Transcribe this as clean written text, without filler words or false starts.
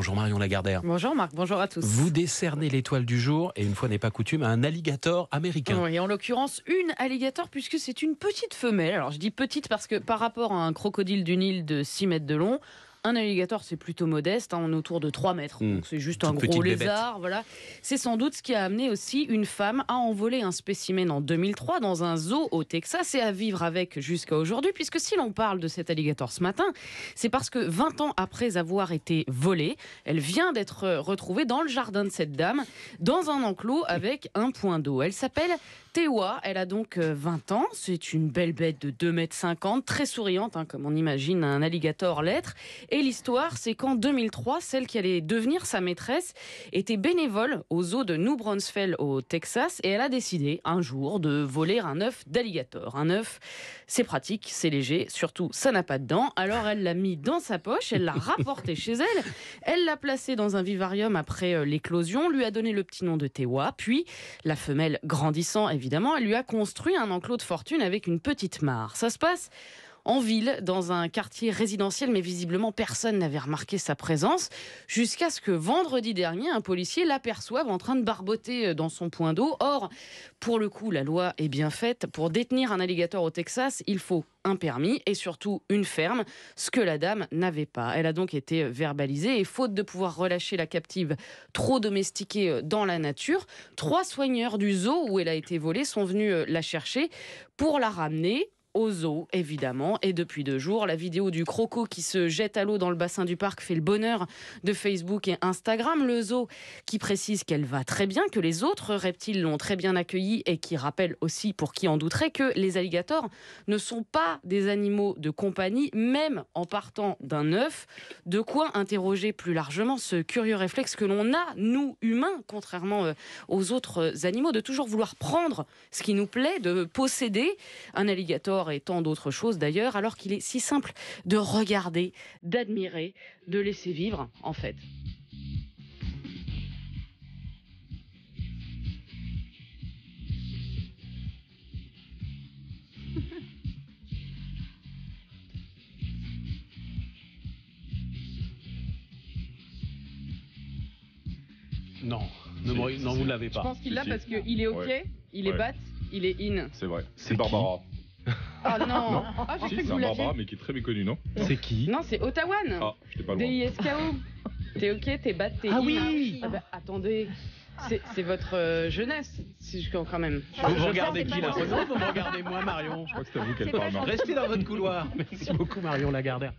Bonjour Marion Lagardère. Bonjour Marc, bonjour à tous. Vous décernez l'étoile du jour, et une fois n'est pas coutume, à un alligator américain. Oui, en l'occurrence, une alligator, puisque c'est une petite femelle. Alors je dis petite parce que par rapport à un crocodile du Nil de 6 mètres de long, un alligator, c'est plutôt modeste, on est autour de 3 mètres. Donc c'est juste un gros lézard. Voilà. C'est sans doute ce qui a amené aussi une femme à envoler un spécimen en 2003 dans un zoo au Texas et à vivre avec jusqu'à aujourd'hui. Puisque si l'on parle de cet alligator ce matin, c'est parce que 20 ans après avoir été volée, elle vient d'être retrouvée dans le jardin de cette dame, dans un enclos avec un point d'eau. Elle s'appelle Tewa, elle a donc 20 ans. C'est une belle bête de 2,50 m, très souriante, comme on imagine un alligator l'être. Et l'histoire, c'est qu'en 2003, celle qui allait devenir sa maîtresse était bénévole au zoo de New Braunfels au Texas et elle a décidé un jour de voler un œuf d'alligator. Un œuf, c'est pratique, c'est léger, surtout ça n'a pas de dents. Alors elle l'a mis dans sa poche, elle l'a rapporté chez elle, elle l'a placé dans un vivarium après l'éclosion, lui a donné le petit nom de Tewa, puis la femelle grandissant évidemment, elle lui a construit un enclos de fortune avec une petite mare. Ça se passe en ville, dans un quartier résidentiel, mais visiblement personne n'avait remarqué sa présence, jusqu'à ce que vendredi dernier, un policier l'aperçoive en train de barboter dans son point d'eau. Or, pour le coup, la loi est bien faite. Pour détenir un alligator au Texas, il faut un permis et surtout une ferme, ce que la dame n'avait pas. Elle a donc été verbalisée et faute de pouvoir relâcher la captive trop domestiquée dans la nature, 3 soigneurs du zoo où elle a été volée sont venus la chercher pour la ramener au zoo, évidemment. Et depuis 2 jours, la vidéo du croco qui se jette à l'eau dans le bassin du parc fait le bonheur de Facebook et Instagram. Le zoo qui précise qu'elle va très bien, que les autres reptiles l'ont très bien accueillie et qui rappelle aussi, pour qui en douterait, que les alligators ne sont pas des animaux de compagnie, même en partant d'un œuf. De quoi interroger plus largement ce curieux réflexe que l'on a, nous, humains, contrairement aux autres animaux, de toujours vouloir prendre ce qui nous plaît, de posséder un alligator et tant d'autres choses d'ailleurs, alors qu'il est si simple de regarder, d'admirer, de laisser vivre en fait. Non, non, vous ne l'avez pas. Je pense qu'il l'a parce qu'il est OK, il est bat, il est in. C'est vrai, c'est Barbara. Ah non, ah, j'ai cru que C'est vous un l'aviez. Barbara, mais qui est très méconnu, non? C'est qui? Non, c'est Ottawa. Ah, j'étais pas loin. DISKO. T'es OK, t'es bat, t'es Ah in. oui. Ah bah, attendez, c'est votre jeunesse, si je quand même. Vous regardez qui là? Vous me regardez moi, Marion. Je crois que c'est à vous qu'elle parle, non? Restez dans votre couloir. Merci beaucoup Marion Lagardère.